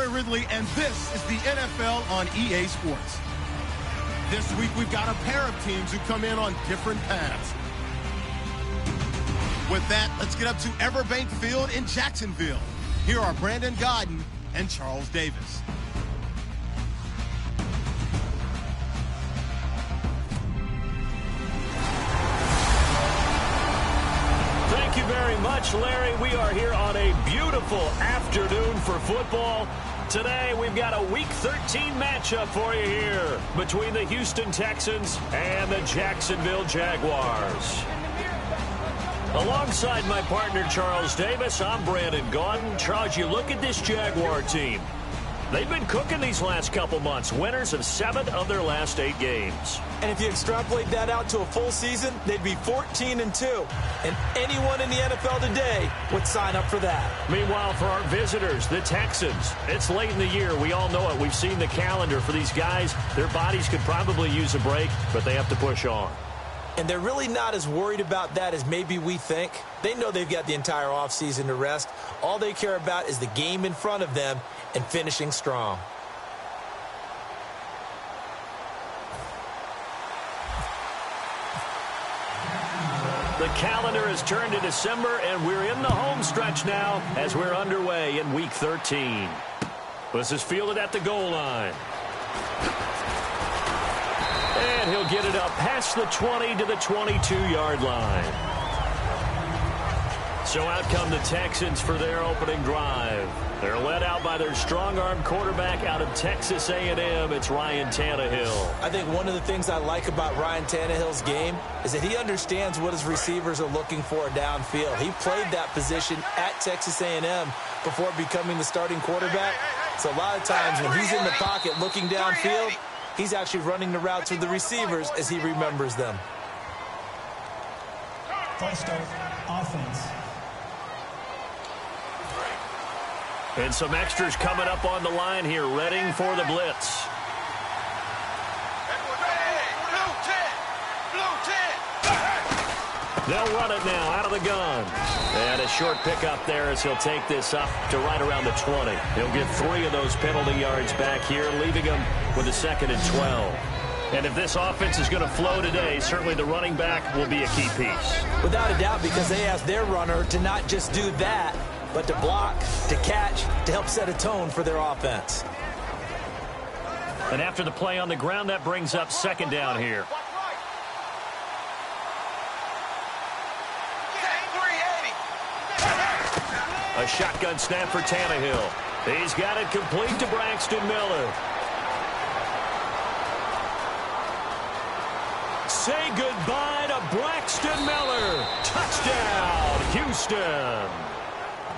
Larry Ridley, and this is the NFL on EA Sports. This week, we've got a pair of teams who come in on different paths. With that, let's get up to Everbank Field in Jacksonville. Here are Brandon Godden and Charles Davis. Thank you very much, Larry. We are here on a beautiful afternoon for football. Today, we've got a Week 13 matchup for you here between the Houston Texans and the Jacksonville Jaguars. Alongside my partner, Charles Davis, I'm Brandon Gaudin. Charles, you look at this Jaguar team. They've been cooking these last couple months, winners of 7 of their last 8 games. And if you extrapolate that out to a full season, they'd be 14-2. And anyone in the NFL today would sign up for that. Meanwhile, for our visitors, the Texans, it's late in the year. We all know it. We've seen the calendar for these guys. Their bodies could probably use a break, but they have to push on. And they're really not as worried about that as maybe we think. They know they've got the entire offseason to rest. All they care about is the game in front of them and finishing strong. The calendar has turned to December, and we're in the home stretch now as we're underway in Week 13. This is fielded at the goal line. And he'll get it up past the 20 to the 22-yard line. So out come the Texans for their opening drive. They're led out by their strong-arm quarterback out of Texas A&M. It's Ryan Tannehill. I think one of the things I like about Ryan Tannehill's game is that he understands what his receivers are looking for downfield. He played that position at Texas A&M before becoming the starting quarterback. So a lot of times when he's in the pocket looking downfield, he's actually running the routes with the receivers as he remembers them. Play start, offense. And some extras coming up on the line here, readying for the blitz. They'll run it now out of the gun. And a short pickup there as he'll take this up to right around the 20. He'll get 3 of those penalty yards back here, leaving him with a 2nd and 12. And if this offense is going to flow today, certainly the running back will be a key piece. Without a doubt, because they asked their runner to not just do that, but to block, to catch, to help set a tone for their offense. And after the play on the ground, that brings up 2nd down here. A shotgun snap for Tannehill. He's got it complete to Braxton Miller. Say goodbye to Braxton Miller. Touchdown, Houston.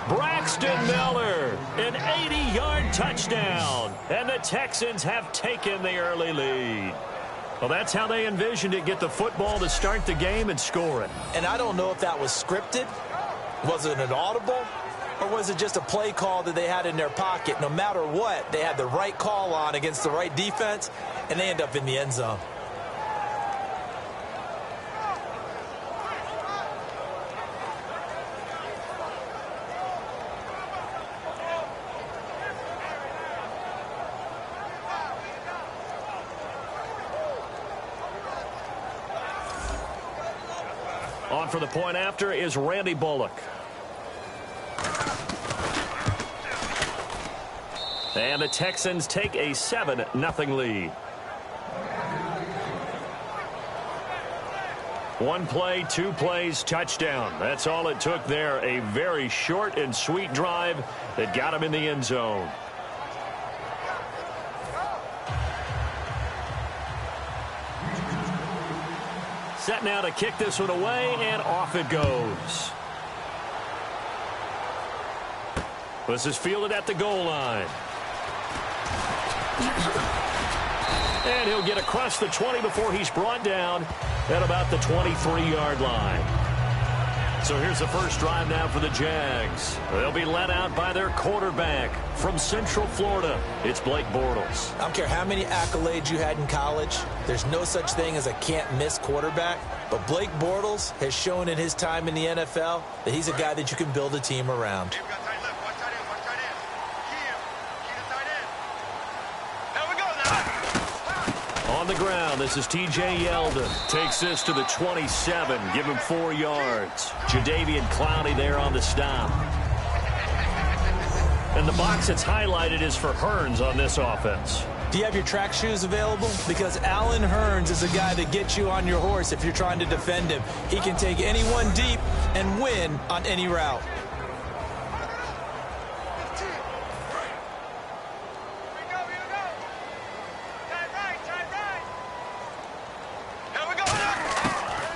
Braxton Miller, an 80-yard touchdown. And the Texans have taken the early lead. Well, that's how they envisioned it, get the football to start the game and score it. And I don't know if that was scripted. Was it an audible? Or was it just a play call that they had in their pocket? No matter what, they had the right call on against the right defense, and they end up in the end zone. On for the point after is Randy Bullock. And the Texans take a 7-0 lead. One play, 2 plays, touchdown. That's all it took there. A very short and sweet drive that got him in the end zone. Set now to kick this one away, and off it goes. This is fielded at the goal line. And he'll get across the 20 before he's brought down at about the 23-yard line. So here's the first drive now for the Jags. They'll be led out by their quarterback from Central Florida. It's Blake Bortles. I don't care how many accolades you had in college. There's no such thing as a can't-miss quarterback. But Blake Bortles has shown in his time in the NFL that he's a guy that you can build a team around. On the ground, this is T.J. Yeldon. Takes this to the 27. Give him 4 yards. Jadeveon Clowney there on the stop. And the box that's highlighted is for Hearns on this offense. Do you have your track shoes available? Because Allen Hearns is a guy that gets you on your horse if you're trying to defend him. He can take anyone deep and win on any route.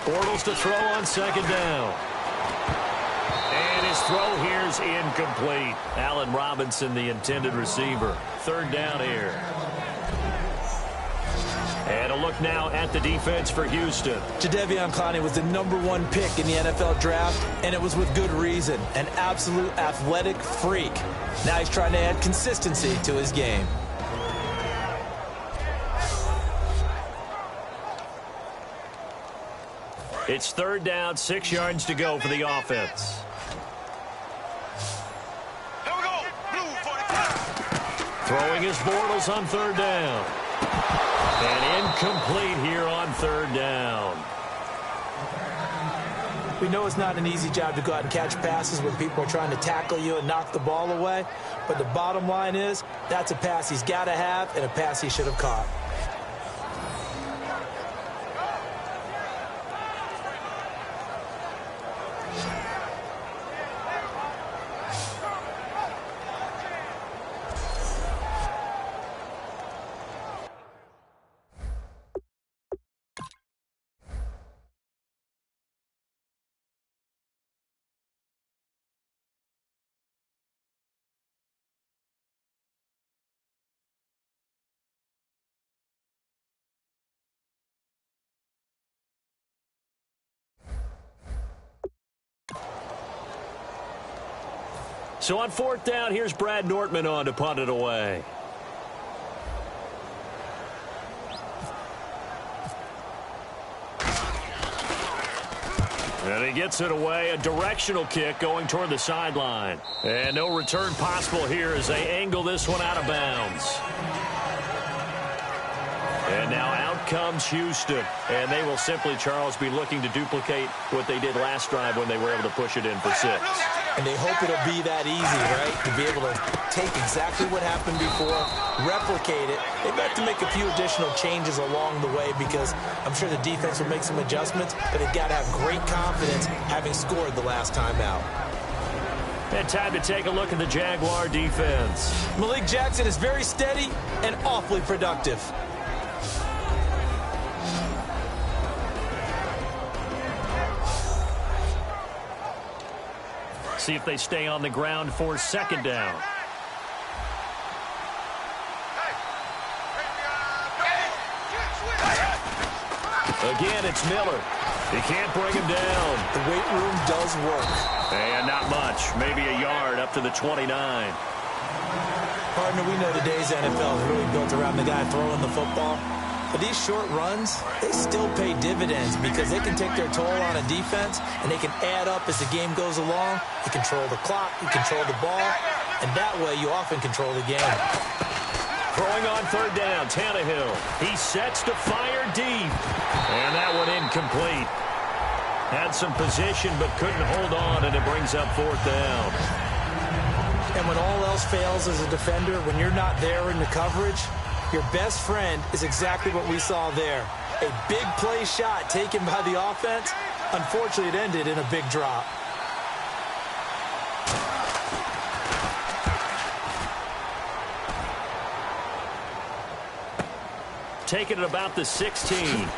Bortles to throw on second down. And his throw here is incomplete. Allen Robinson, the intended receiver. Third down here. And a look now at the defense for Houston. Jadeveon Clowney was the #1 pick in the NFL draft, and it was with good reason. An absolute athletic freak. Now he's trying to add consistency to his game. It's third down, 6 yards to go for the offense. Throwing his Bortles on third down. And incomplete here on third down. We know it's not an easy job to go out and catch passes when people are trying to tackle you and knock the ball away. But the bottom line is, that's a pass he's got to have and a pass he should have caught. So on fourth down, here's Brad Nortman on to punt it away. And he gets it away, a directional kick going toward the sideline. And no return possible here as they angle this one out of bounds. And now out comes Houston. And they will simply, Charles, be looking to duplicate what they did last drive when they were able to push it in for 6. And they hope it'll be that easy, right? To be able to take exactly what happened before, replicate it. They've got to make a few additional changes along the way because I'm sure the defense will make some adjustments, but they've got to have great confidence having scored the last time out. And time to take a look at the Jaguar defense. Malik Jackson is very steady and awfully productive. See if they stay on the ground for second down. Again, it's Miller. He can't bring him down. The weight room does work. And not much. Maybe a yard up to the 29. Partner, we know today's NFL is really built around the guy throwing the football. But these short runs, they still pay dividends because they can take their toll on a defense and they can add up as the game goes along. You control the clock, you control the ball, and that way you often control the game. Throwing on third down, Tannehill. He sets to fire deep. And that one incomplete. Had some position but couldn't hold on, and it brings up fourth down. And when all else fails as a defender, when you're not there in the coverage, your best friend is exactly what we saw there. A big play shot taken by the offense. Unfortunately, it ended in a big drop. Taking it about the 16.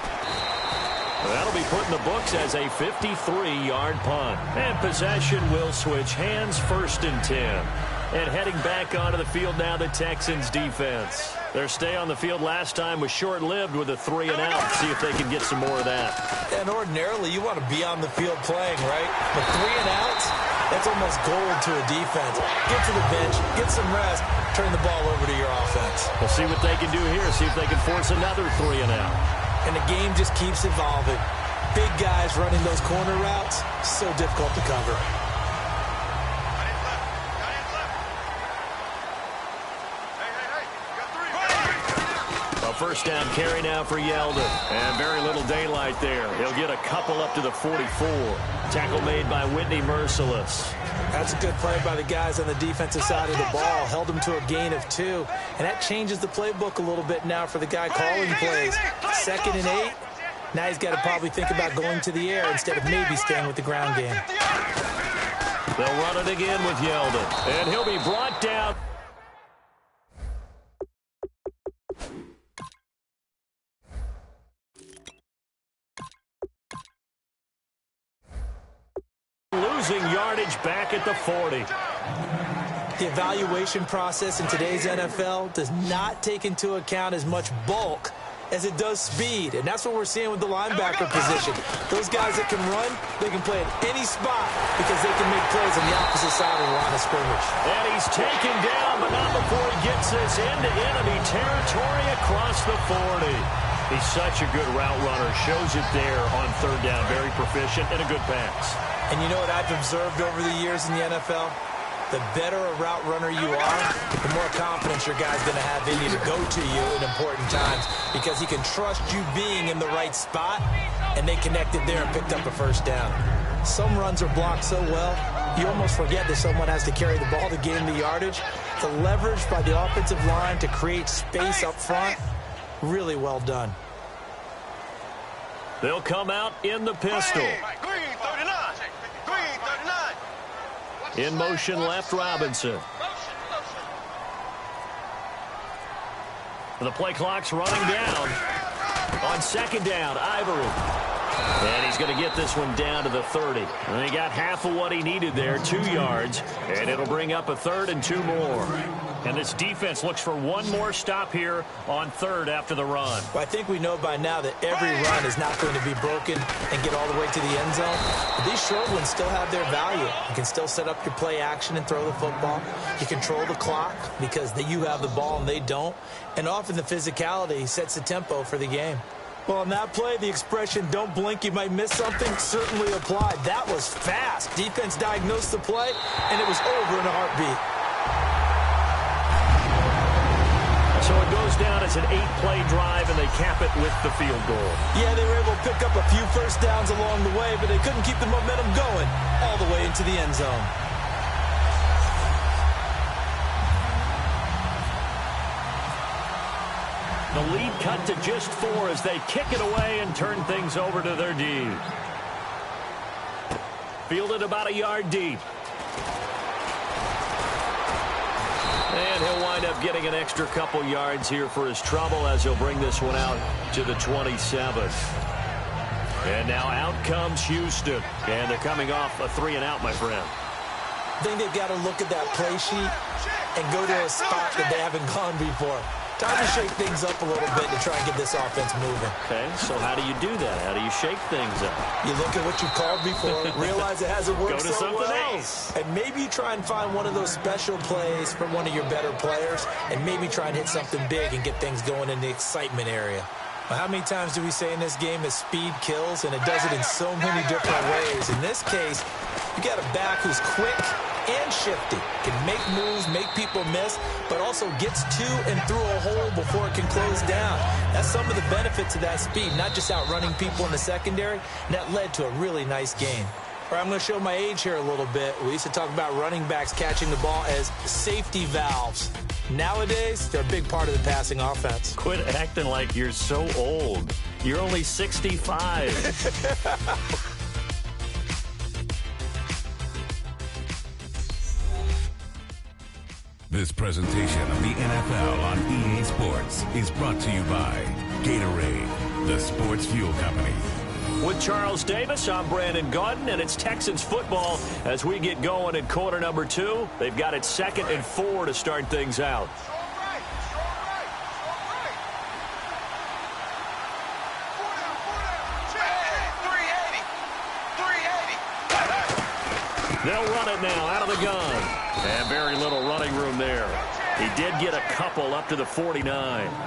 That'll be put in the books as a 53-yard punt. And possession will switch hands, 1st and 10. And heading back onto the field now, the Texans defense. Their stay on the field last time was short-lived with a 3-and-out. See if they can get some more of that. And ordinarily, you want to be on the field playing, right? But 3-and-outs, that's almost gold to a defense. Get to the bench, get some rest, turn the ball over to your offense. We'll see what they can do here. See if they can force another 3-and-out. And the game just keeps evolving. Big guys running those corner routes, so difficult to cover. A first down carry now for Yeldon. And very little daylight there. He'll get a couple up to the 44. Tackle made by Whitney Merciless. That's a good play by the guys on the defensive side of the ball. Held him to a gain of 2. And that changes the playbook a little bit now for the guy calling plays. 2nd and 8. Now he's got to probably think about going to the air instead of maybe staying with the ground game. They'll run it again with Yeldon. And he'll be brought down. Losing yardage back at the 40. The evaluation process in today's NFL does not take into account as much bulk as it does speed, and that's what we're seeing with the linebacker position. Those guys that can run, they can play at any spot because they can make plays on the opposite side of the line of scrimmage. And he's taken down, but not before he gets this into enemy territory across the 40. He's such a good route runner. Shows it there on 3rd down. Very proficient and a good pass. And you know what I've observed over the years in the NFL? The better a route runner you are, the more confidence your guy's going to have in you to go to you in important times because he can trust you being in the right spot, and they connected there and picked up a first down. Some runs are blocked so well, you almost forget that someone has to carry the ball to gain the yardage. The leverage by the offensive line to create space up front, really well done. They'll come out in the pistol. In motion left, Robinson. The play clock's running down. On 2nd down, Ivory. And he's going to get this one down to the 30. And he got half of what he needed there, 2 yards. And it'll bring up a 3rd and 2 more. And this defense looks for one more stop here on 3rd after the run. Well, I think we know by now that every run is not going to be broken and get all the way to the end zone. But these short ones still have their value. You can still set up your play action and throw the football. You control the clock because you have the ball and they don't. And often the physicality sets the tempo for the game. Well, on that play, the expression, don't blink, you might miss something, certainly applied. That was fast. Defense diagnosed the play, and it was over in a heartbeat. So it goes down as an 8-play drive, and they cap it with the field goal. Yeah, they were able to pick up a few first downs along the way, but they couldn't keep the momentum going all the way into the end zone. The lead cut to just 4 as they kick it away and turn things over to their D. Fielded about a yard deep. And he'll wind up getting an extra couple yards here for his trouble as he'll bring this one out to the 27th. And now out comes Houston. And they're coming off a 3-and-out, my friend. I think they've got to look at that play sheet and go to a spot that they haven't gone before. Time to shake things up a little bit to try and get this offense moving. Okay, so how do you do that? How do you shake things up? You look at what you called before, realize it hasn't worked Go to so something well, else. and maybe you try and find one of those special plays from one of your better players, and maybe try and hit something big and get things going in the excitement area. Well, how many times do we say in this game that speed kills, and it does it in so many different ways? In this case, you got a back who's quick and shifty, can make moves, make people miss, but also gets to and through a hole before it can close down. That's some of the benefits of that speed, not just outrunning people in the secondary, and that led to a really nice game. All right, I'm going to show my age here a little bit. We used to talk about running backs catching the ball as safety valves. Nowadays, they're a big part of the passing offense. Quit acting like you're so old. You're only 65. This presentation of the NFL on EA Sports is brought to you by Gatorade, the sports fuel company. With Charles Davis, I'm Brandon Gaudin, and it's Texans football as we get going in quarter number 2. They've got it 2nd and 4 to start things out. They'll run it now out of the gun. And very little running room there. He did get a couple up to the 49.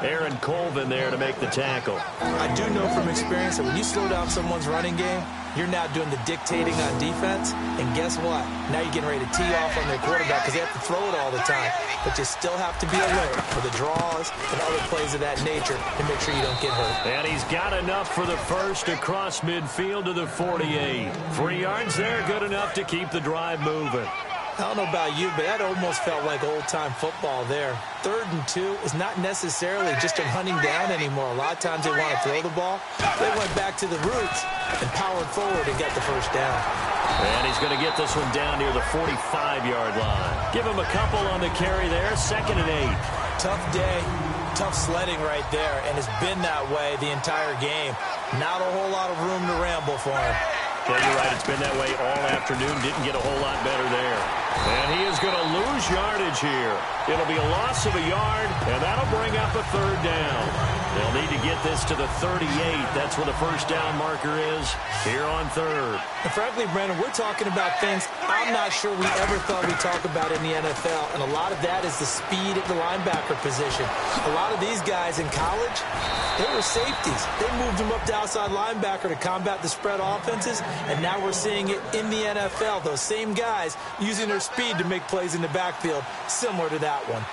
Aaron Colvin there to make the tackle. I do know from experience that when you slow down someone's running game, you're now doing the dictating on defense. And guess what? Now you're getting ready to tee off on their quarterback because they have to throw it all the time. But you still have to be alert for the draws and other plays of that nature to make sure you don't get hurt. And he's got enough for the first across midfield to the 48. 3 yards there, good enough to keep the drive moving. I don't know about you, but that almost felt like old-time football there. 3rd and 2 is not necessarily just a hunting down anymore. A lot of times they want to throw the ball. They went back to the roots and powered forward and got the first down. And he's going to get this one down near the 45-yard line. Give him a couple on the carry there, 2nd and 8. Tough day, tough sledding right there, and it's been that way the entire game. Not a whole lot of room to ramble for him. Yeah, you're right. It's been that way all afternoon. Didn't get a whole lot better there. And he is going to lose yardage here. It'll be a loss of a yard, and that'll bring up a 3rd down. They'll need to get this to the 38. That's where the first down marker is here on 3rd. And frankly, Brandon, we're talking about things I'm not sure we ever thought we'd talk about in the NFL, and a lot of that is the speed at the linebacker position. A lot of these guys in college, they were safeties. They moved them up to outside linebacker to combat the spread offenses, and now we're seeing it in the NFL. Those same guys using their speed to make plays in the backfield, similar to that one.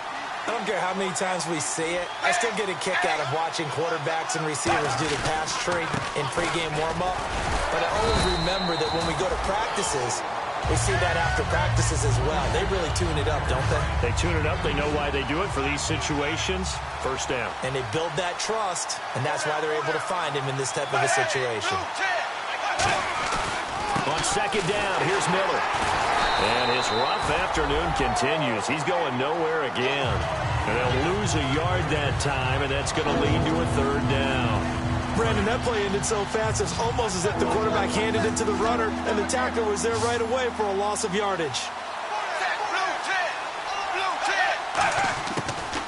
I don't care how many times we see it. I still get a kick out of watching quarterbacks and receivers do the pass tree in pregame warm-up. But I always remember that when we go to practices, we see that after practices as well. They really tune it up, don't they? They tune it up. They know why they do it for these situations. First down. And they build that trust, and that's why they're able to find him in this type of a situation. On 2nd down, here's Miller. And his rough afternoon continues. He's going nowhere again. And they'll lose a yard that time, and that's going to lead to a 3rd down. Brandon, that play ended so fast, it's almost as if the quarterback handed it to the runner, and the tackler was there right away for a loss of yardage.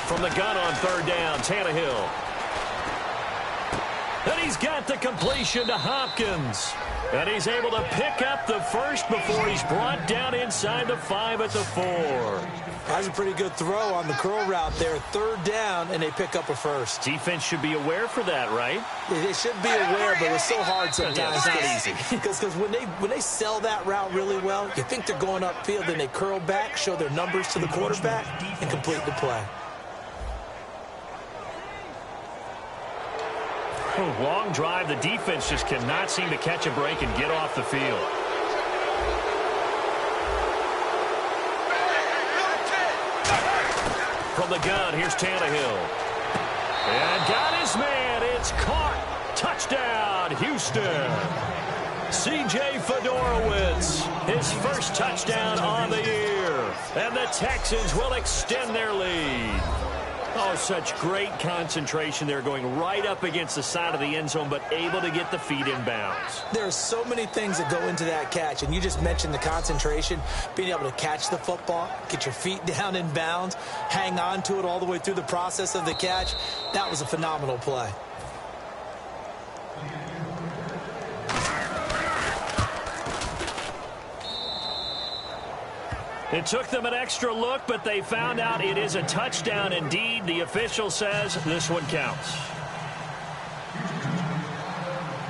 From the gun on 3rd down, Tannehill. And he's got the completion to Hopkins. And he's able to pick up the first before he's brought down inside the 5 at the 4. That's a pretty good throw on the curl route there. 3rd down, and they pick up a first. Defense should be aware for that, right? They should be aware, but it's so hard sometimes. Yeah, it's not easy. Because when they sell that route really well, you think they're going upfield, then they curl back, show their numbers to the quarterback, and complete the play. Long drive. The defense just cannot seem to catch a break and get off the field. From the gun, here's Tannehill. And got his man. It's caught. Touchdown, Houston. C.J. Fedorowicz, his first touchdown on the year. And the Texans will extend their lead. Oh, such great concentration there, going right up against the side of the end zone, but able to get the feet in bounds. There are so many things that go into that catch, and you just mentioned the concentration, being able to catch the football, get your feet down in bounds, hang on to it all the way through the process of the catch. That was a phenomenal play. It took them an extra look, but they found out it is a touchdown indeed. The official says this one counts.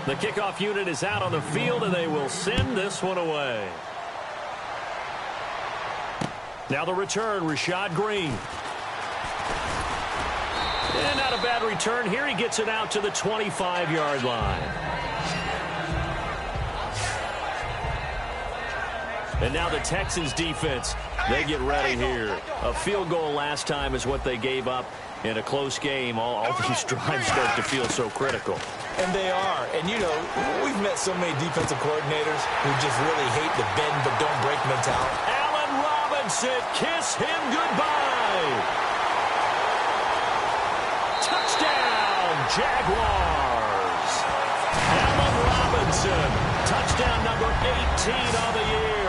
The kickoff unit is out on the field, and they will send this one away. Now the return, Rashad Green. And not a bad return here. He gets it out to the 25-yard line. And now the Texans defense, they get ready here. A field goal last time is what they gave up in a close game. All these drives start to feel so critical. And they are. And, you know, we've met so many defensive coordinators who just really hate the bend but don't break mentality. Allen Robinson, kiss him goodbye. Touchdown, Jaguars. Allen Robinson, touchdown number 18 on the year.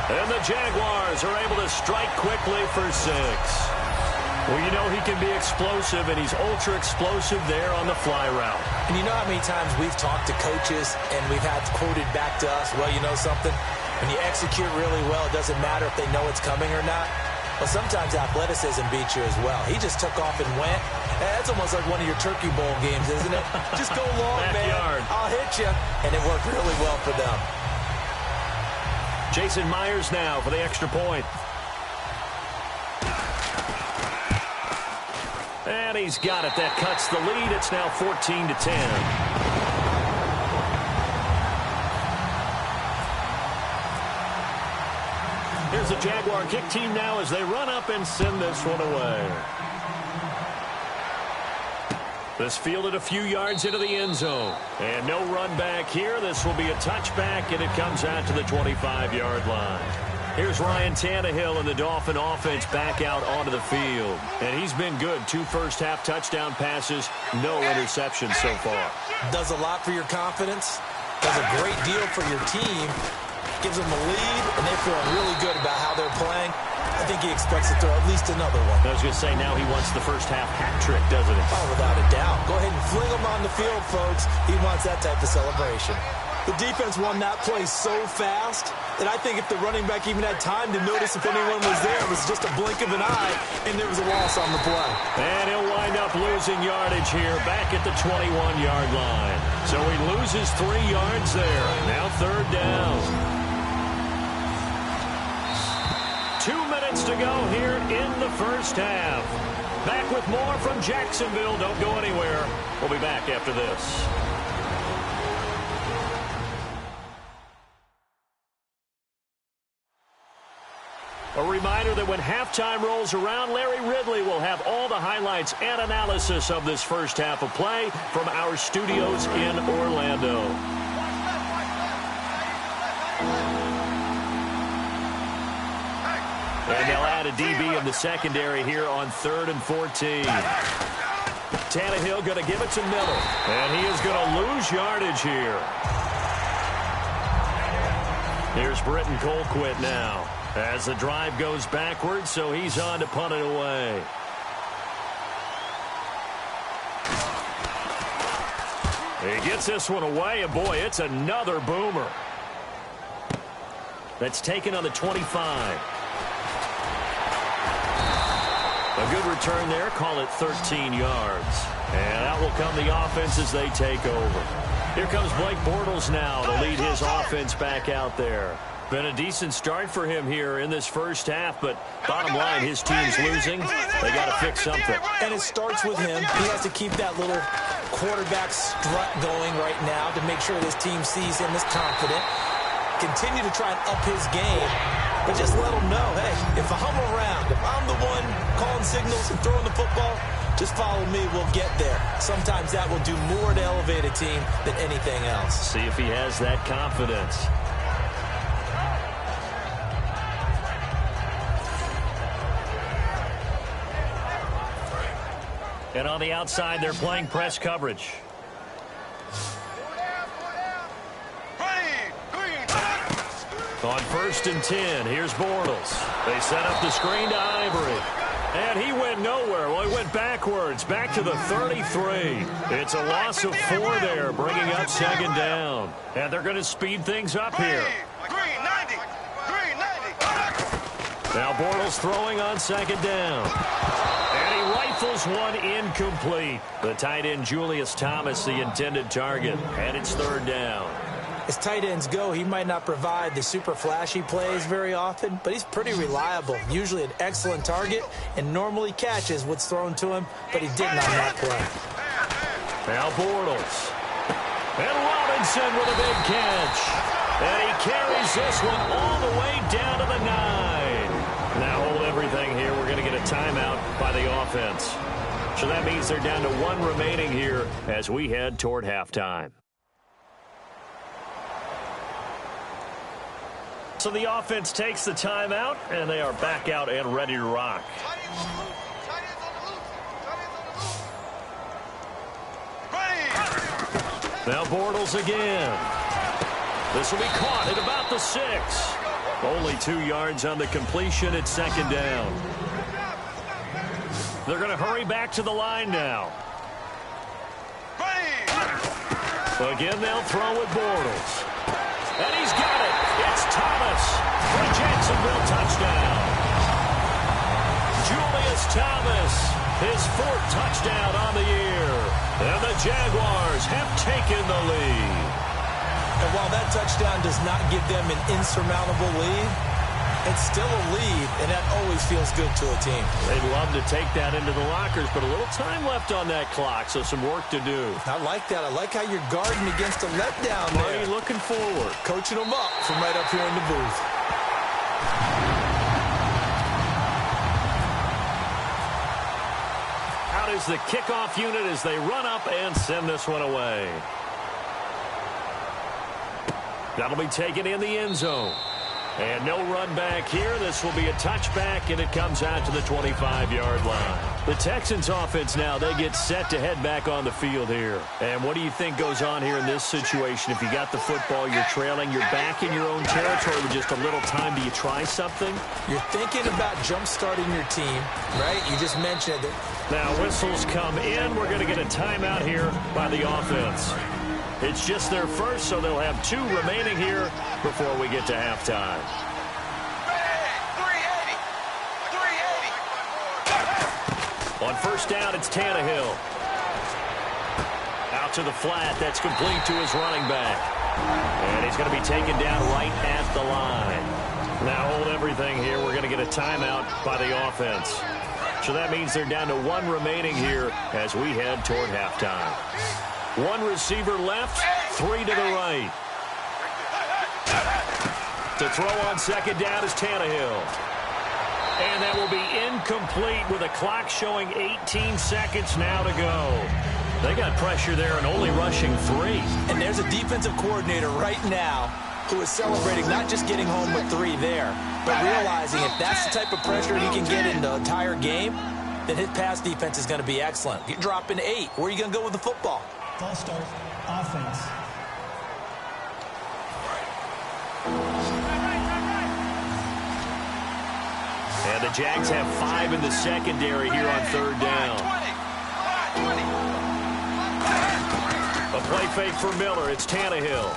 And the Jaguars are able to strike quickly for 6. Well, you know he can be explosive, and he's ultra-explosive there on the fly route. And you know how many times we've talked to coaches and we've had quoted back to us, well, you know something? When you execute really well, it doesn't matter if they know it's coming or not. Well, sometimes athleticism beats you as well. He just took off and went. That's almost like one of your Turkey Bowl games, isn't it? Just go long, man. I'll hit you. And it worked really well for them. Jason Myers now for the extra point. And he's got it. That cuts the lead. It's now 14-10. Here's the Jaguar kick team now as they run up and send this one away. This fielded a few yards into the end zone. And no run back here. This will be a touchback, and it comes out to the 25-yard line. Here's Ryan Tannehill and the Dolphin offense back out onto the field. And he's been good. 2 first-half touchdown passes, no interceptions so far. Does a lot for your confidence. Does a great deal for your team. Gives them the lead, and they're feeling really good about how they're playing. I think he expects to throw at least another one. I was going to say, now he wants the first-half hat trick, doesn't he? Oh, without a doubt. Go ahead and fling him on the field, folks. He wants that type of celebration. The defense won that play so fast that I think if the running back even had time to notice if anyone was there, it was just a blink of an eye, and there was a loss on the play. And he'll wind up losing yardage here back at the 21-yard line. So he loses 3 yards there. Now 3rd down. 2 minutes to go here in the first half. Back with more from Jacksonville. Don't go anywhere. We'll be back after this. A reminder that when halftime rolls around, Larry Ridley will have all the highlights and analysis of this first half of play from our studios in Orlando. And they'll add a DB in the secondary here on 3rd and 14. Tannehill going to give it to Miller. And he is going to lose yardage here. Here's Britton Colquitt now as the drive goes backwards, so he's on to punt it away. He gets this one away, and boy, it's another boomer. That's taken on the 25. A good return there. Call it 13 yards. And out will come the offense as they take over. Here comes Blake Bortles now to lead his offense back out there. Been a decent start for him here in this first half, but bottom line, his team's losing. They got to fix something. And it starts with him. He has to keep that little quarterback strut going right now to make sure this team sees him as confident. Continue to try and up his game, but just let him know, hey, if I'm around, if I'm the one calling signals and throwing the football, just follow me, we'll get there. Sometimes that will do more to elevate a team than anything else. See if he has that confidence. And on the outside, they're playing press coverage. On 1st and 10, here's Bortles. They set up the screen to Ivory. And he went nowhere. Well, he went backwards, back to the 33. It's a loss of 4 there, bringing up 2nd down. And they're going to speed things up here. Now Bortles throwing on 2nd down. And he rifles one incomplete. The tight end Julius Thomas, the intended target. And it's 3rd down. As tight ends go, he might not provide the super flashy plays very often, but he's pretty reliable. Usually an excellent target and normally catches what's thrown to him, but he didn't on that play. Now Bortles. And Robinson with a big catch. And he carries this one all the way down to the 9. Now hold everything here. We're going to get a timeout by the offense. So that means they're down to 1 remaining here as we head toward halftime. So the offense takes the timeout, and they are back out and ready to rock. Now Bortles again. This will be caught at about the 6. Only 2 yards on the completion at 2nd down. They're going to hurry back to the line now. Again, they'll throw with Bortles. And he's got it. It's Thomas for a Jacksonville touchdown. Thomas, his 4th touchdown on the year. And the Jaguars have taken the lead. And while that touchdown does not give them an insurmountable lead, it's still a lead, and that always feels good to a team. They'd love to take that into the lockers, but a little time left on that clock, so some work to do. I like that. I like how you're guarding against a letdown there. Marty looking forward. Coaching them up from right up here in the booth. Out is the kickoff unit as they run up and send this one away. That'll be taken in the end zone. And no run back here. This will be a touchback, and it comes out to the 25-yard line. The Texans offense now, they get set to head back on the field here. And what do you think goes on here in this situation? If you got the football, you're trailing, you're back in your own territory with just a little time. Do you try something? You're thinking about jump-starting your team, right? You just mentioned it. Now whistles come in. We're going to get a timeout here by the offense. It's just their first, so they'll have 2 remaining here before we get to halftime. 380. On first down, it's Tannehill. Out to the flat. That's complete to his running back. And he's going to be taken down right at the line. Now hold everything here. We're going to get a timeout by the offense. So that means they're down to 1 remaining here as we head toward halftime. 1 receiver left, 3 to the right. To throw on second down is Tannehill. And that will be incomplete with a clock showing 18 seconds now to go. They got pressure there and only rushing 3. And there's a defensive coordinator right now who is celebrating not just getting home with 3 there, but realizing if that's the type of pressure he can get in the entire game, then his pass defense is going to be excellent. You're dropping 8. Where are you going to go with the football? False start, offense. And the Jags have 5 in the secondary here on third down. A play fake for Miller. It's Tannehill.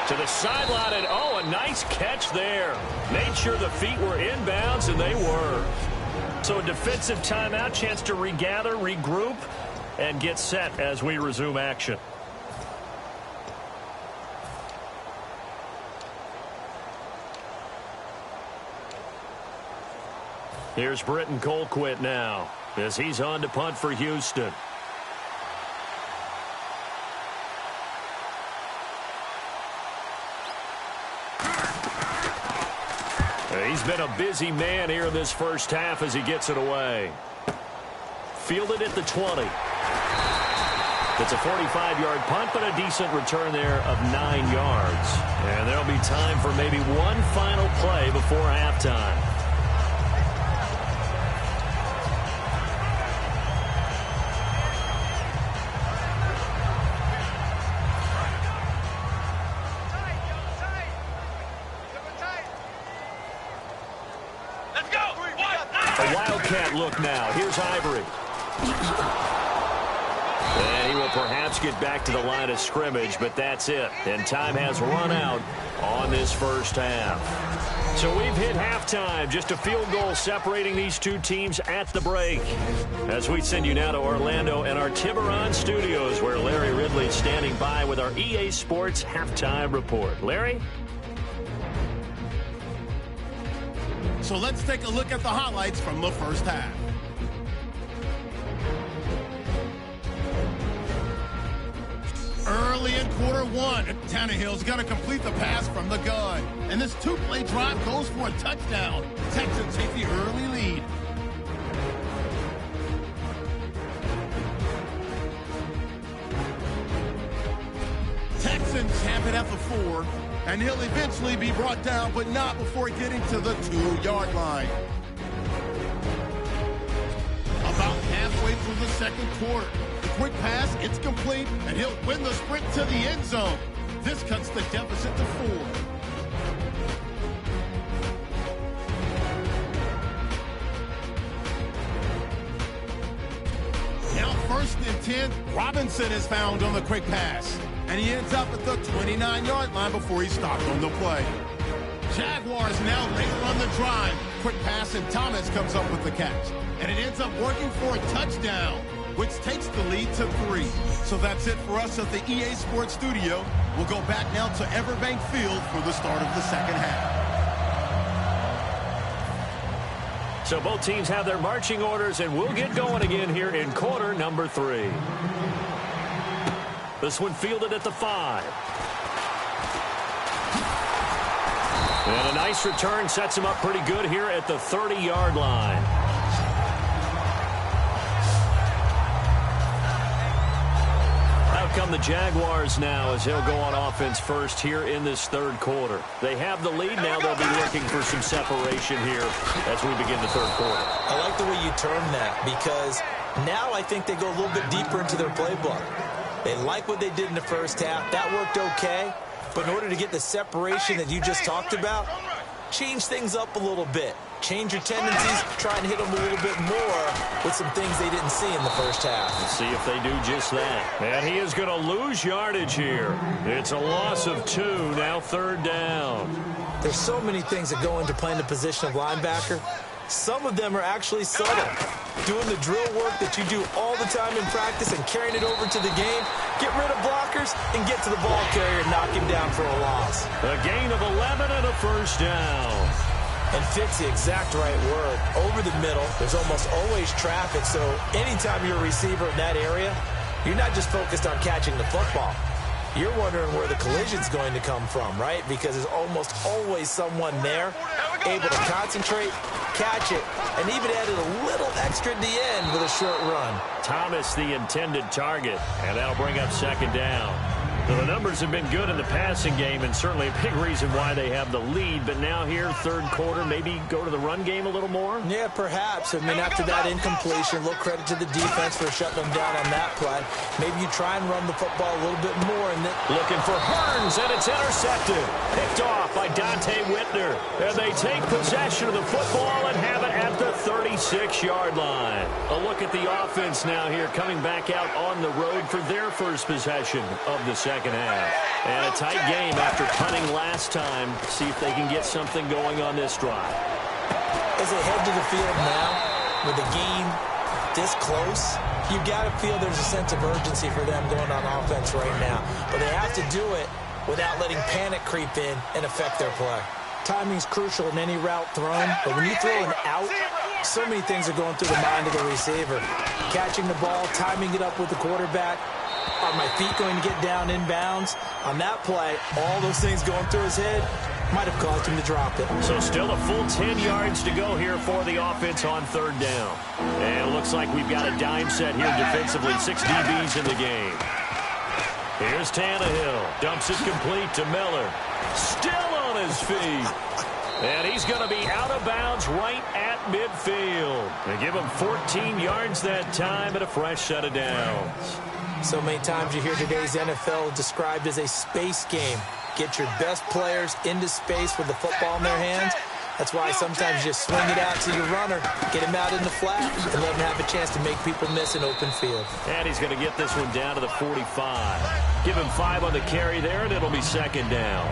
To the sideline, and oh, a nice catch there. Made sure the feet were inbounds, and they were. So a defensive timeout, chance to regather, regroup, and get set as we resume action. Here's Britton Colquitt now as he's on to punt for Houston. He's been a busy man here in this first half as he gets it away. Fielded at the 20. It's a 45-yard punt, but a decent return there of 9 yards. And there'll be time for maybe one final play before halftime. A Wildcat look now. Here's Ivory. And he will perhaps get back to the line of scrimmage, but that's it. And time has run out on this first half. So we've hit halftime. Just a field goal separating these two teams at the break. As we send you now to Orlando and our Tiburon studios, where Larry Ridley is standing by with our EA Sports halftime report. Larry? So let's take a look at the highlights from the first half. Early in quarter one, Tannehill's going to complete the pass from the gun. And this two-play drive goes for a touchdown. Texans take the early lead. Texans have it at the 4. And he'll eventually be brought down, but not before getting to the 2-yard line. About halfway through the second quarter, the quick pass, it's complete, and he'll win the sprint to the end zone. This cuts the deficit to 4. Now 1st and 10, Robinson is found on the quick pass. And he ends up at the 29-yard line before he stopped on the play. Jaguars now later on the drive quick pass, and Thomas comes up with the catch. And it ends up working for a touchdown, which takes the lead to 3. So that's it for us at the EA Sports Studio. We'll go back now to Everbank Field for the start of the second half. So both teams have their marching orders, and we'll get going again here in quarter number 3. This one fielded at the 5. And a nice return sets him up pretty good here at the 30-yard line. Out come the Jaguars now as they'll go on offense first here in this third quarter. They have the lead now. They'll be looking for some separation here as we begin the third quarter. I like the way you term that, because now I think they go a little bit deeper into their playbook. They like what they did in the first half. That worked okay. But in order to get the separation that you just talked about, change things up a little bit. Change your tendencies, try and hit them a little bit more with some things they didn't see in the first half. Let's see if they do just that. And he is going to lose yardage here. It's a loss of 2, now third down. There's so many things that go into playing the position of linebacker. Some of them are actually subtle. Doing the drill work that you do all the time in practice and carrying it over to the game. Get rid of blockers and get to the ball carrier and knock him down for a loss. A gain of 11 and a first down. And fits the exact right word. Over the middle, there's almost always traffic, so anytime you're a receiver in that area, you're not just focused on catching the football. You're wondering where the collision's going to come from, right? Because there's almost always someone there able to concentrate, catch it, and even added a little extra at the end with a short run. Thomas, the intended target, and that'll bring up second down. So the numbers have been good in the passing game, and certainly a big reason why they have the lead. But now here, third quarter, maybe go to the run game a little more? Yeah, perhaps. I mean, after that incompletion, a little credit to the defense for shutting them down on that play. Maybe you try and run the football a little bit more. And looking for Hearns, and it's intercepted. Picked off by Dante Whitner. And they take possession of the football and have it at the 36-yard line. A look at the offense now here, coming back out on the road for their first possession of the second half. And a tight game after punting last time. See if they can get something going on this drive. As they head to the field now, with the game this close, you got to feel there's a sense of urgency for them going on offense right now. But they have to do it without letting panic creep in and affect their play. Timing's crucial in any route thrown, but when you throw an out, so many things are going through the mind of the receiver. Catching the ball, timing it up with the quarterback. Are my feet going to get down inbounds? On that play, all those things going through his head might have caused him to drop it. So still a full 10 yards to go here for the offense on third down. And it looks like we've got a dime set here defensively. 6 DBs in the game. Here's Tannehill. Dumps it complete to Miller. Still on his feet. And he's going to be out of bounds right at midfield. They give him 14 yards that time and a fresh set of downs. So many times you hear today's NFL described as a space game. Get your best players into space with the football in their hands. That's why sometimes you just swing it out to your runner, get him out in the flat, and let him have a chance to make people miss an open field. And he's going to get this one down to the 45. Give him 5 on the carry there, and it'll be second down.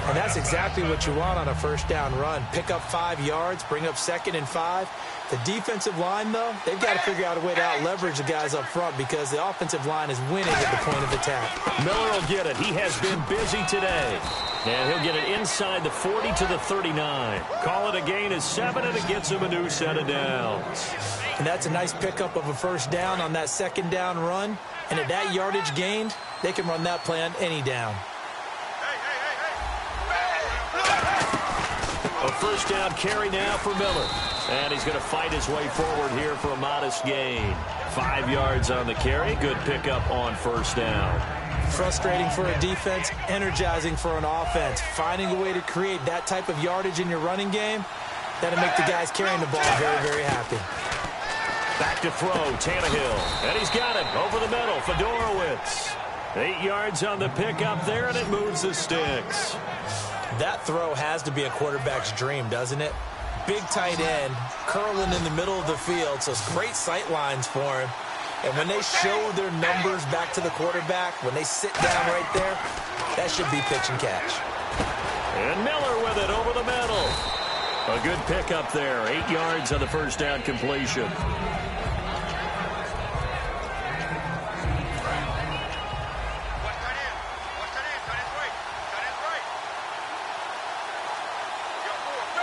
And that's exactly what you want on a first down run. Pick up 5 yards, bring up second and 5. The defensive line, though, they've got to figure out a way to out-leverage the guys up front because the offensive line is winning at the point of attack. Miller will get it. He has been busy today. And he'll get it inside the 40 to the 39. Call it a gain of 7, and it gets him a new set of downs. And that's a nice pickup of a first down on that second down run. And at that yardage gained, they can run that play on any down. A first down carry now for Miller. And he's going to fight his way forward here for a modest gain. 5 yards on the carry. Good pickup on first down. Frustrating for a defense, energizing for an offense. Finding a way to create that type of yardage in your running game, that'll make the guys carrying the ball very, very happy. Back to throw, Tannehill. And he's got it over the middle, Fedorowicz. 8 yards on the pickup there, and it moves the sticks. That throw has to be a quarterback's dream, doesn't it? Big tight end, curling in the middle of the field, so it's great sight lines for him. And when they show their numbers back to the quarterback, when they sit down right there, that should be pitch and catch. And Miller with it over the middle. A good pickup there. 8 yards on the first down completion.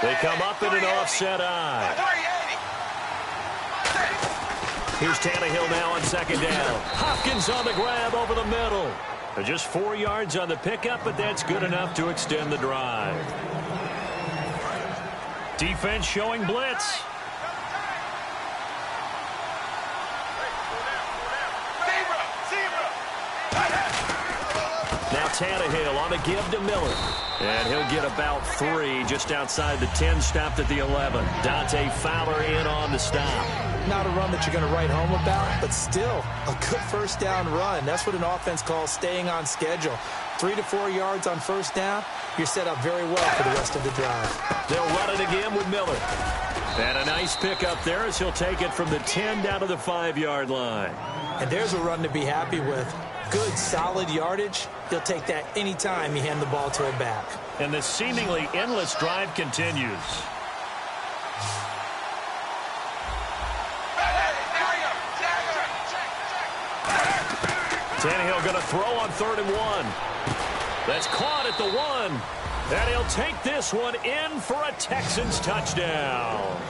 They come up in an offset eye. Here's Tannehill now on second down. Hopkins on the grab over the middle. Just 4 yards on the pickup, but that's good enough to extend the drive. Defense showing blitz. Now Tannehill on a give to Miller. And he'll get about 3 just outside the 10, stopped at the 11. Dante Fowler in on the stop. Not a run that you're going to write home about, but still a good first down run. That's what an offense calls staying on schedule. 3 to 4 yards on first down, you're set up very well for the rest of the drive. They'll run it again with Miller. And a nice pickup there as he'll take it from the 10 down to the 5-yard line. And there's a run to be happy with. Good, solid yardage. He'll take that anytime you hand the ball to a back. And the seemingly endless drive continues. Tannehill going to throw on 3rd and 1. That's caught at the 1. And he'll take this one in for a Texans touchdown.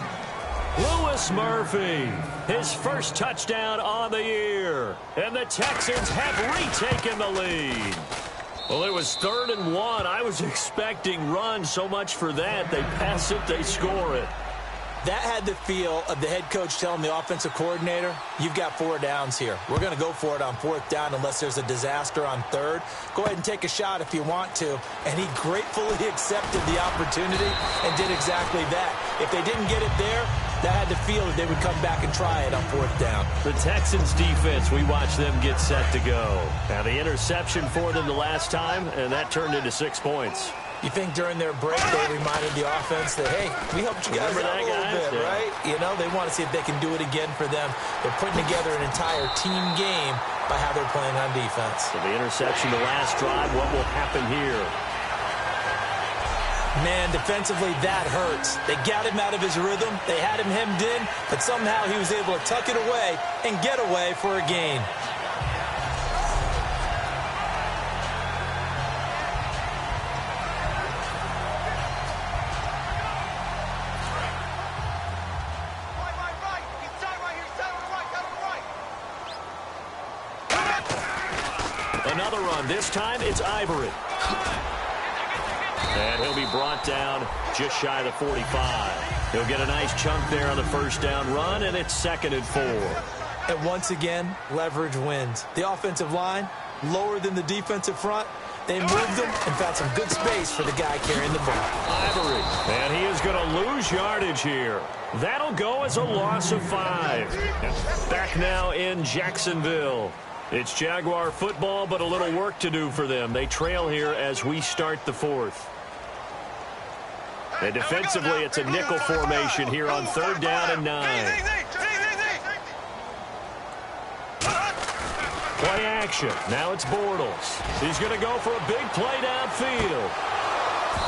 Lewis Murphy, his first touchdown on the year. And the Texans have retaken the lead. Well, it was 3rd and 1. I was expecting run, so much for that. They pass it, they score it. That had the feel of the head coach telling the offensive coordinator, you've got 4 downs here. We're going to go for it on 4th down unless there's a disaster on 3rd. Go ahead and take a shot if you want to. And he gratefully accepted the opportunity and did exactly that. If they didn't get it there, that had the feel that they would come back and try it on 4th down. The Texans defense, we watch them get set to go. Now the interception for them the last time, and that turned into 6 points. You think during their break they reminded the offense that, hey, we helped you guys out a little bit, right? You know, they want to see if they can do it again for them. They're putting together an entire team game by how they're playing on defense. So the interception the last drive, what will happen here? Man, defensively, that hurts. They got him out of his rhythm. They had him hemmed in, but somehow he was able to tuck it away and get away for a gain. Another run. This time it's Ivory. And he'll be brought down just shy of the 45. He'll get a nice chunk there on the first down run, and it's 2nd and 4. And once again, leverage wins. The offensive line, lower than the defensive front. They moved him and found some good space for the guy carrying the ball. Ivory. And he is going to lose yardage here. That'll go as a loss of 5. Back now in Jacksonville. It's Jaguar football, but a little work to do for them. They trail here as we start the 4th. And defensively, it's a nickel formation here on 3rd down and 9. Play action. Now it's Bortles. He's going to go for a big play downfield.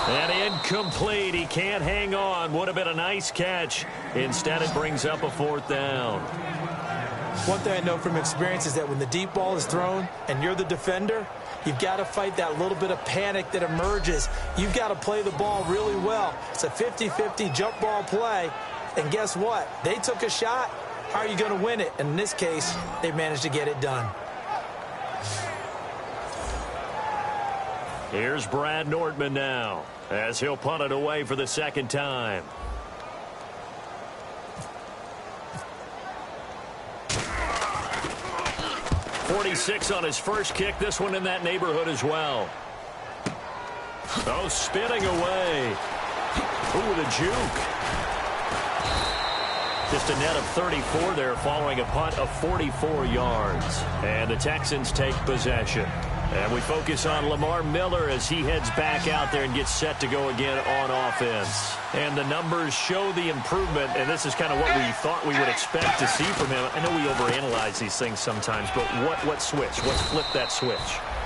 And incomplete. He can't hang on. Would have been a nice catch. Instead, it brings up a 4th down. One thing I know from experience is that when the deep ball is thrown and you're the defender, you've got to fight that little bit of panic that emerges. You've got to play the ball really well. It's a 50-50 jump ball play. And guess what? They took a shot. How are you going to win it? And in this case, they managed to get it done. Here's Brad Nordman now as he'll punt it away for the 2nd time. .46 on his first kick. This one in that neighborhood as well. Oh, spinning away. Ooh, the juke. Just a net of 34 there following a punt of 44 yards. And the Texans take possession. And we focus on Lamar Miller as he heads back out there and gets set to go again on offense. And the numbers show the improvement, and this is kind of what we thought we would expect to see from him. I know we overanalyze these things sometimes, but what switch? What's flipped that switch?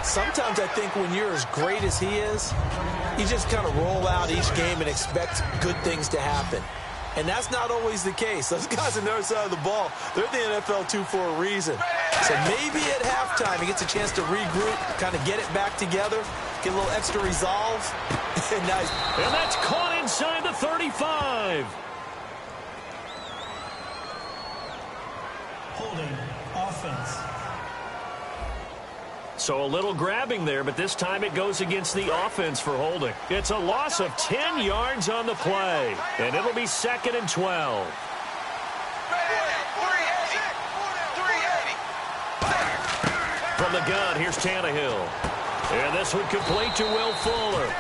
Sometimes I think when you're as great as he is, you just kind of roll out each game and expect good things to happen. And that's not always the case. Those guys on the other side of the ball, they're the NFL 2 for a reason. So maybe at halftime he gets a chance to regroup, kind of get it back together, get a little extra resolve. Nice. And that's caught inside the 35. Holding offense. So a little grabbing there, but this time it goes against the offense for holding. It's a loss of 10 yards on the play, and it'll be 2nd and 12. From the gun, here's Tannehill. And this one complete to Will Fuller.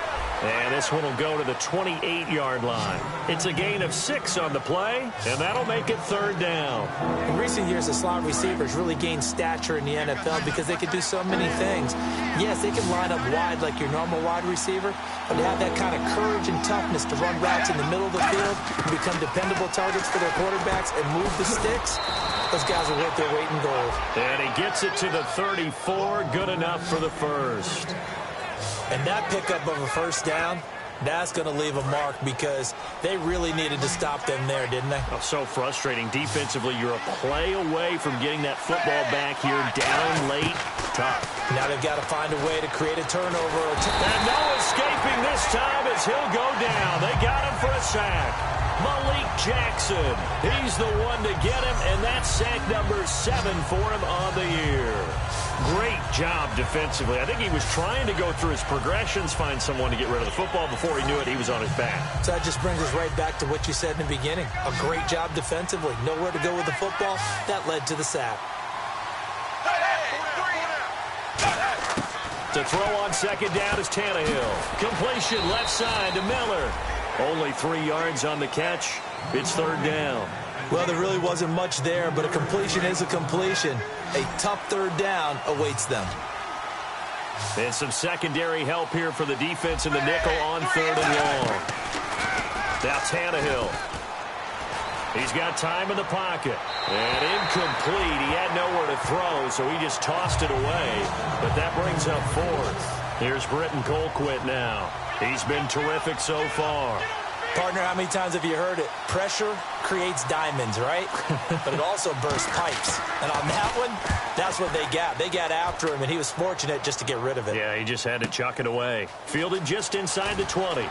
And this one will go to the 28-yard line. It's a gain of 6 on the play, and that'll make it 3rd down. In recent years, the slot receivers really gained stature in the NFL because they could do so many things. Yes, they can line up wide like your normal wide receiver, but to have that kind of courage and toughness to run routes in the middle of the field and become dependable targets for their quarterbacks and move the sticks, those guys are worth their weight in gold. And he gets it to the 34, good enough for the first. And that pickup of a first down, that's going to leave a mark because they really needed to stop them there, didn't they? Oh, so frustrating. Defensively, you're a play away from getting that football back here down late. Tough. Now they've got to find a way to create a turnover. And no escaping this time as he'll go down. They got him for a sack. Malik Jackson. He's the one to get him, and that's sack number 7 for him on the year. Great job defensively. I think he was trying to go through his progressions, find someone to get rid of the football. Before he knew it, he was on his back. So that just brings us right back to what you said in the beginning. A great job defensively. Nowhere to go with the football. That led to the sack. To throw on 2nd down is Tannehill. Completion left side to Miller. Only 3 yards on the catch. It's 3rd down. Well, there really wasn't much there, but a completion is a completion. A tough 3rd down awaits them. And some secondary help here for the defense in the nickel on 3rd and long. Now Tannehill. He's got time in the pocket. And incomplete. He had nowhere to throw, so he just tossed it away. But that brings up 4th. Here's Britton Colquitt now. He's been terrific so far. Partner, how many times have you heard it? Pressure creates diamonds, right? But it also bursts pipes. And on that one, that's what they got. They got after him, and he was fortunate just to get rid of it. Yeah, he just had to chuck it away. Fielded just inside the 20. An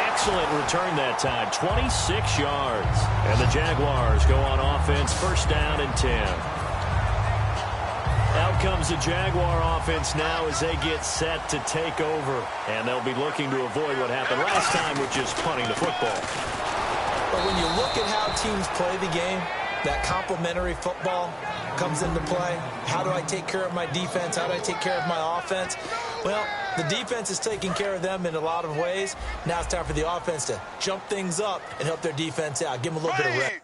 excellent return that time, 26 yards. And the Jaguars go on offense, 1st down and 10. Out comes the Jaguar offense now as they get set to take over. And they'll be looking to avoid what happened last time, which is punting the football. But when you look at how teams play the game, that complementary football comes into play. How do I take care of my defense? How do I take care of my offense? Well, the defense is taking care of them in a lot of ways. Now it's time for the offense to jump things up and help their defense out. Give them a little bit of rest.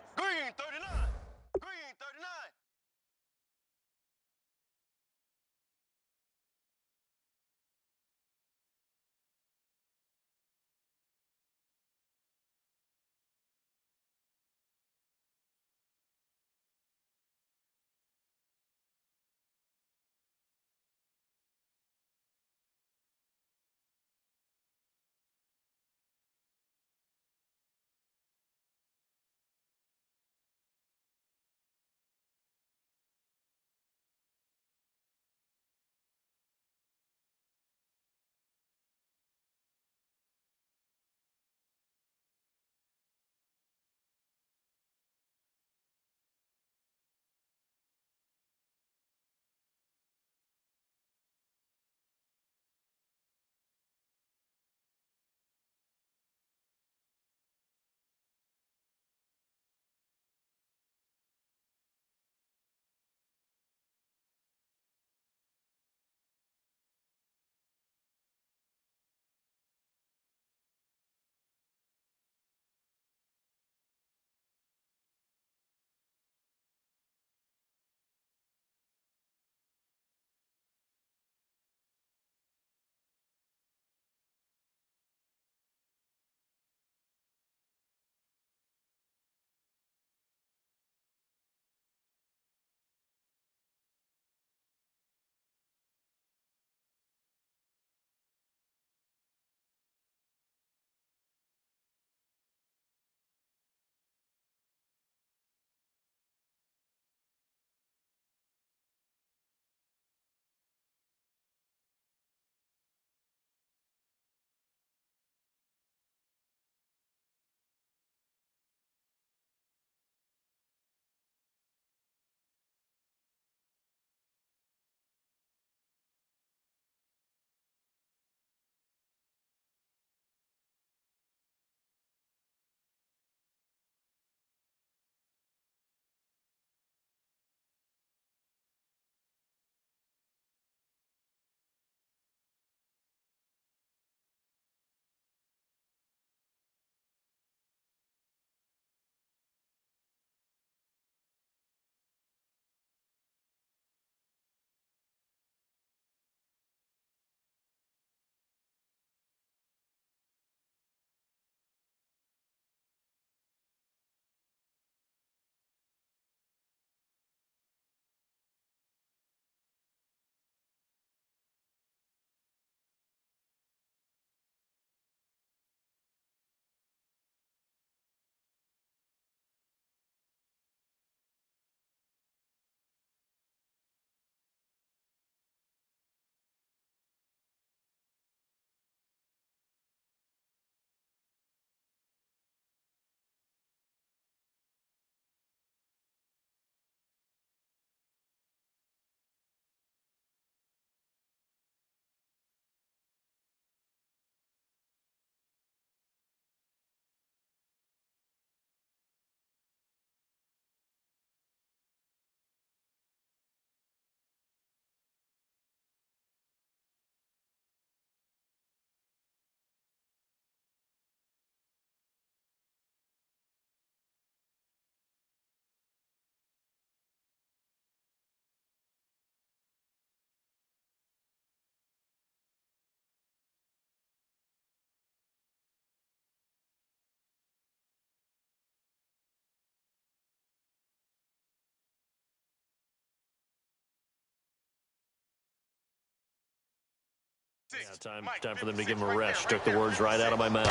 Time for them to give him a rest. Took the words right out of my mouth.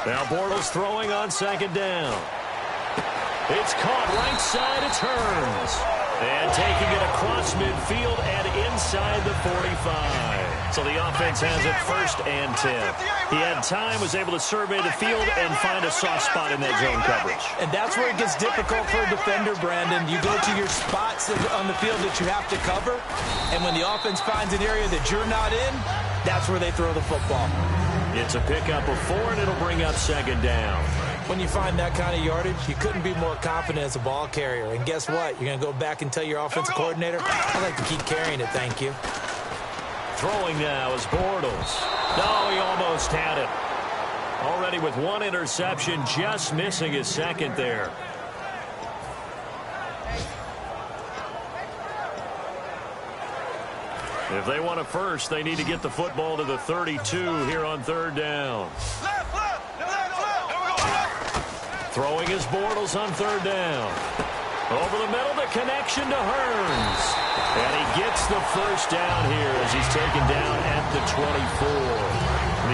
Now Bortles throwing on second down. It's caught right side. It turns. And taking it across midfield and inside the 45. So the offense has it 1st and 10. He had time, was able to survey the field and find a soft spot in that zone coverage. And that's where it gets difficult for a defender, Brandon. You go to your spots on the field that you have to cover, and when the offense finds an area that you're not in, that's where they throw the football. It's a pickup of 4, and it'll bring up second down. When you find that kind of yardage, you couldn't be more confident as a ball carrier. And guess what? You're going to go back and tell your offensive coordinator, I'd like to keep carrying it, thank you. Throwing now is Bortles. No, he almost had it. Already with 1 interception, just missing his second there. If they want a first, they need to get the football to the 32 here on 3rd down. Throwing his Bortles on 3rd down. Over the middle, the connection to Hearns. And he gets the first down here as he's taken down at the 24.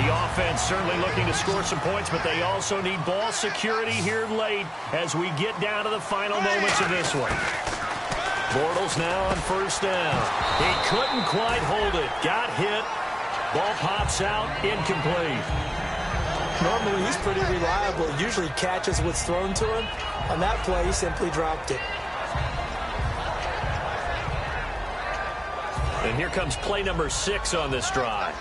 The offense certainly looking to score some points, but they also need ball security here late as we get down to the final moments of this one. Bortles now on 1st down. He couldn't quite hold it. Got hit. Ball pops out. Incomplete. Normally, he's pretty reliable. Usually catches what's thrown to him. On that play, he simply dropped it. And here comes play number 6 on this drive.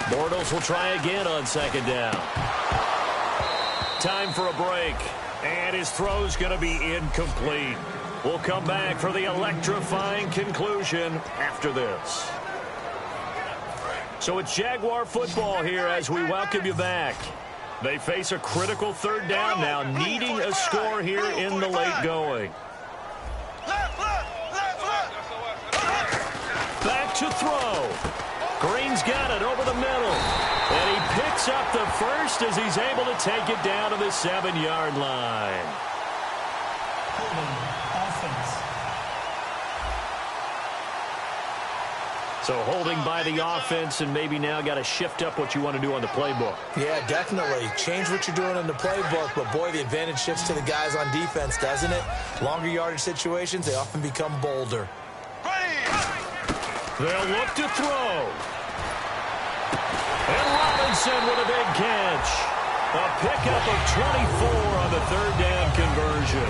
Bortles will try again on 2nd down. Time for a break. And his throw's going to be incomplete. We'll come back for the electrifying conclusion after this. So it's Jaguar football here as we welcome you back. They face a critical 3rd down now, needing a score here in the late going. Back to throw. Green's got it over the middle. And he picks up the first as he's able to take it down to the 7-yard line. So holding by the offense, and maybe now got to shift up what you want to do on the playbook. Yeah, definitely. Change what you're doing in the playbook, but boy, the advantage shifts to the guys on defense, doesn't it? Longer yardage situations, they often become bolder. They'll look to throw. And Robinson with a big catch. A pickup of 24 on the 3rd down conversion.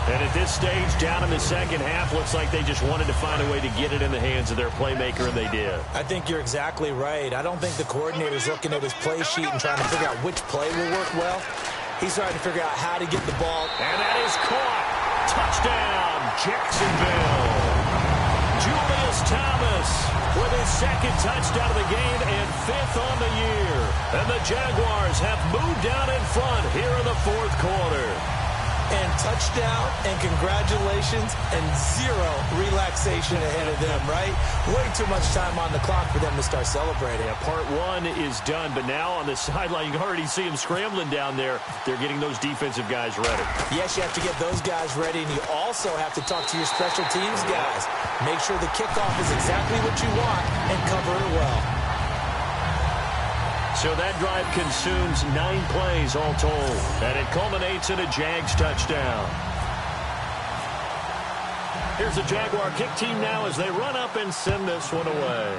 And at this stage, down in the second half, looks like they just wanted to find a way to get it in the hands of their playmaker, and they did. I think you're exactly right. I don't think the coordinator's looking at his play sheet and trying to figure out which play will work well. He's trying to figure out how to get the ball. And that is caught. Touchdown, Jacksonville. Julius Thomas with his 2nd touchdown of the game and 5th on the year. And the Jaguars have moved down in front here in the 4th quarter. And touchdown, and congratulations, and 0 relaxation ahead of them, right? Way too much time on the clock for them to start celebrating. Yeah, part 1 is done, but now on the sideline, you can already see them scrambling down there. They're getting those defensive guys ready. Yes, you have to get those guys ready, and you also have to talk to your special teams guys. Make sure the kickoff is exactly what you want and cover it well. So that drive consumes 9 plays all told, and it culminates in a Jags touchdown. Here's the Jaguar kick team now as they run up and send this one away.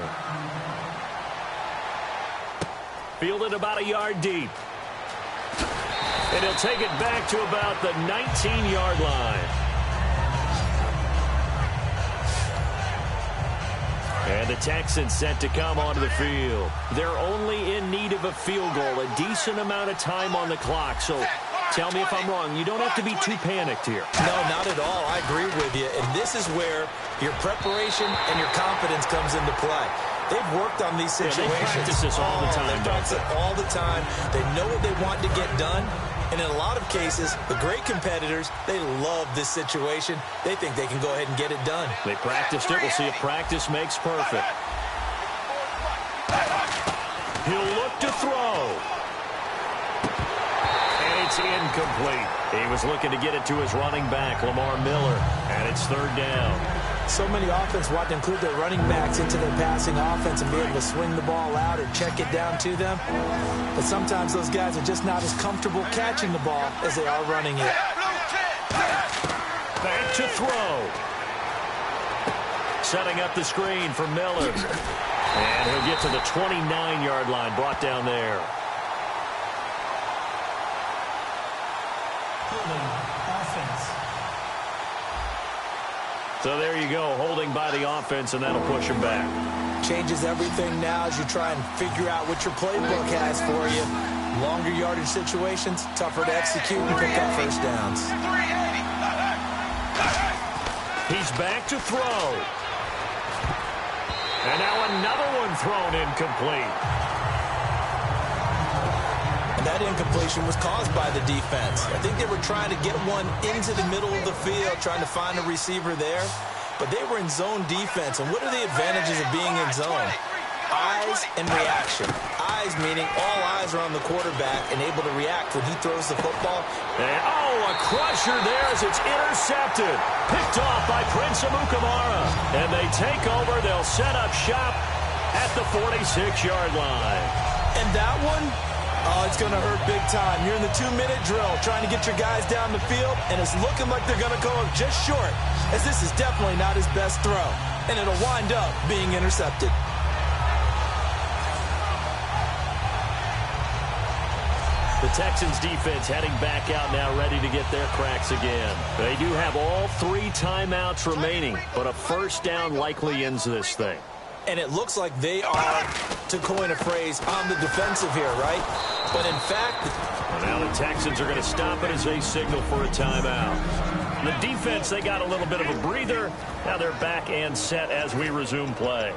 Fielded about a yard deep. And he'll take it back to about the 19-yard line. And the Texans set to come onto the field. They're only in need of a field goal, a decent amount of time on the clock. So tell me if I'm wrong. You don't have to be too panicked here. No, not at all. I agree with you. And this is where your preparation and your confidence comes into play. They've worked on these situations. Yeah, they practice this all the time. They practice it all the time. They know what they want to get done. And in a lot of cases, the great competitors, they love this situation. They think they can go ahead and get it done. They practiced it. We'll see if practice makes perfect. He'll look to throw. And it's It's incomplete. He was looking to get it to his running back, Lamar Miller, and it's third down. So many offenses want to include their running backs into their passing offense and be able to swing the ball out or check it down to them. But sometimes those guys are just not as comfortable catching the ball as they are running it. Back to throw. Setting up the screen for Miller. And he'll get to the 29-yard line, brought down there. Offense. So there you go, holding by the offense, and that'll push him back. Changes everything now as you try and figure out what your playbook has for you. Longer yardage situations, tougher to execute and pick up first downs. He's back to throw. And now another one thrown incomplete. And that incompletion was caused by the defense. I think they were trying to get one into the middle of the field, trying to find a receiver there. But they were in zone defense. And what are the advantages of being in zone? Eyes and reaction. Eyes meaning all eyes are on the quarterback and able to react when he throws the football. And, a crusher there as it's intercepted. Picked off by Prince Amukamara. And they take over. They'll set up shop at the 46-yard line. And that one, it's going to hurt big time. You're in the 2-minute drill trying to get your guys down the field, and it's looking like they're going to go just short, as this is definitely not his best throw. And it'll wind up being intercepted. The Texans defense heading back out now, ready to get their cracks again. They do have all 3 timeouts remaining, but a first down likely ends this thing. And it looks like they are, to coin a phrase, on the defensive here, right? But in fact... Well, now the Texans are going to stop it as they signal for a timeout. The defense, they got a little bit of a breather. Now they're back and set as we resume play.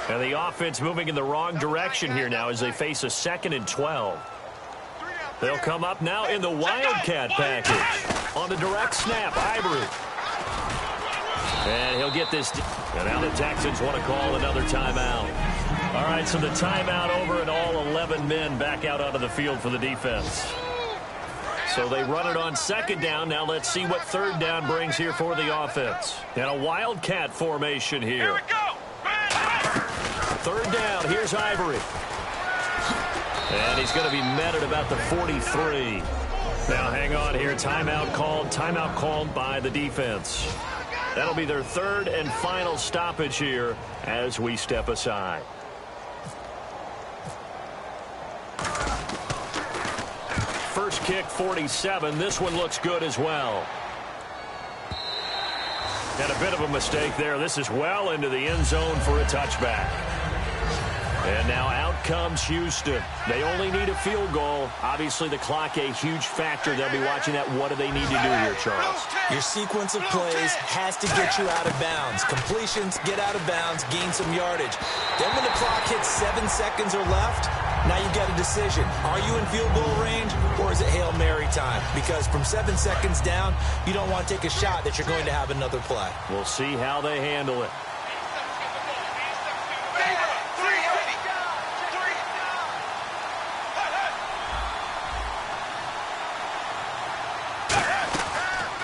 And the offense moving in the wrong direction here now as they face a 2nd and 12. They'll come up now in the Wildcat package. On the direct snap, Ivory. And he'll get this. And now the Texans want to call another timeout. All right, so the timeout over and all 11 men back out onto the field for the defense. So they run it on 2nd down. Now let's see what 3rd down brings here for the offense. And a Wildcat formation here. Here we go. 3rd down, here's Ivory. And he's going to be met at about the 43. Now hang on here, timeout called by the defense. That'll be their 3rd and final stoppage here as we step aside. First kick, 47. This one looks good as well. And a bit of a mistake there. This is well into the end zone for a touchback. And now out comes Houston. They only need a field goal. Obviously, the clock a huge factor. They'll be watching that. What do they need to do here, Charles? Your sequence of plays has to get you out of bounds. Completions, get out of bounds, gain some yardage. Then when the clock hits 7 seconds or left, now you've got a decision. Are you in field goal range, or is it Hail Mary time? Because from 7 seconds down, you don't want to take a shot that you're going to have another play. We'll see how they handle it.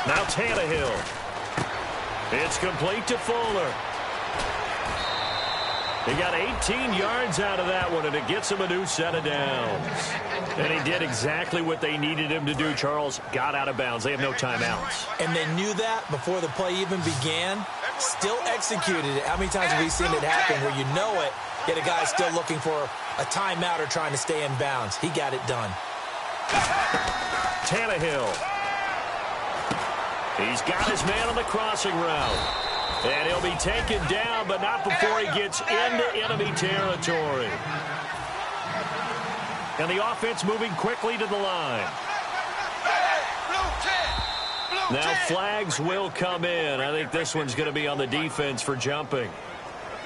Now Tannehill. It's complete to Fuller. He got 18 yards out of that one, and it gets him a new set of downs. And he did exactly what they needed him to do, Charles. Got out of bounds. They have no timeouts. And they knew that before the play even began. Still executed it. How many times have we seen it happen where you know it, yet a guy's still looking for a timeout or trying to stay in bounds? He got it done. Tannehill. He's got his man on the crossing route. And he'll be taken down, but not before he gets into enemy territory. And the offense moving quickly to the line. Now flags will come in. I think this one's going to be on the defense for jumping.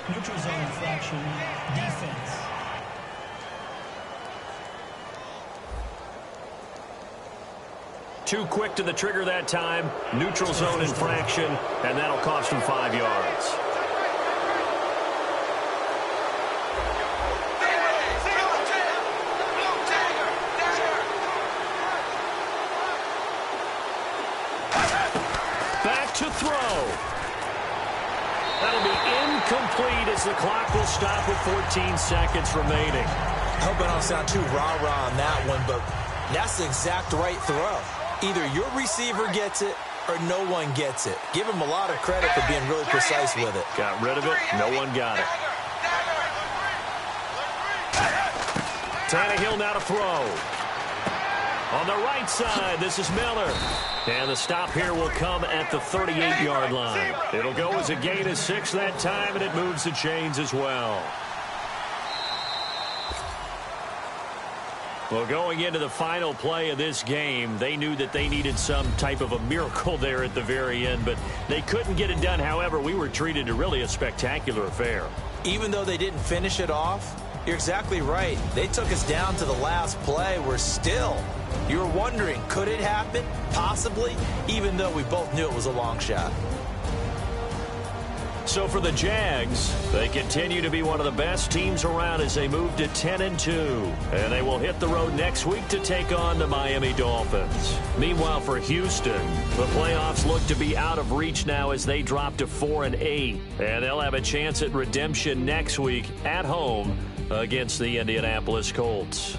Neutral zone infraction, defense. Too quick to the trigger that time. Neutral zone infraction, and that'll cost him 5 yards. incomplete as the clock will stop with 14 seconds remaining. I hope I don't sound too rah-rah on that one, but that's the exact right throw. Either your receiver gets it or no one gets it. Give him a lot of credit for being really precise with it. Got rid of it. No one got it. Tannehill now to throw. On the right side, this is Miller. And the stop here will come at the 38-yard line. It'll go as a gain of 6 that time, and it moves the chains as well. Well, going into the final play of this game, they knew that they needed some type of a miracle there at the very end, but they couldn't get it done. However, we were treated to really a spectacular affair. Even though they didn't finish it off, you're exactly right. They took us down to the last play. We're still, you're wondering, could it happen? Possibly, even though we both knew it was a long shot. So for the Jags, they continue to be one of the best teams around as they move to 10-2. And they will hit the road next week to take on the Miami Dolphins. Meanwhile, for Houston, the playoffs look to be out of reach now as they drop to 4-8. And they'll have a chance at redemption next week at home against the Indianapolis Colts.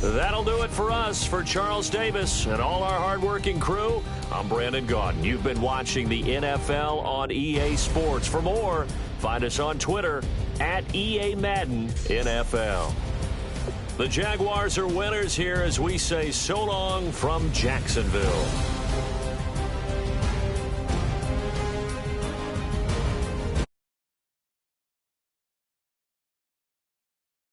That'll do it for us. For Charles Davis and all our hardworking crew, I'm Brandon Gaudin. You've been watching the NFL on EA Sports. For more, find us on Twitter at EA Madden NFL. The Jaguars are winners here as we say so long from Jacksonville.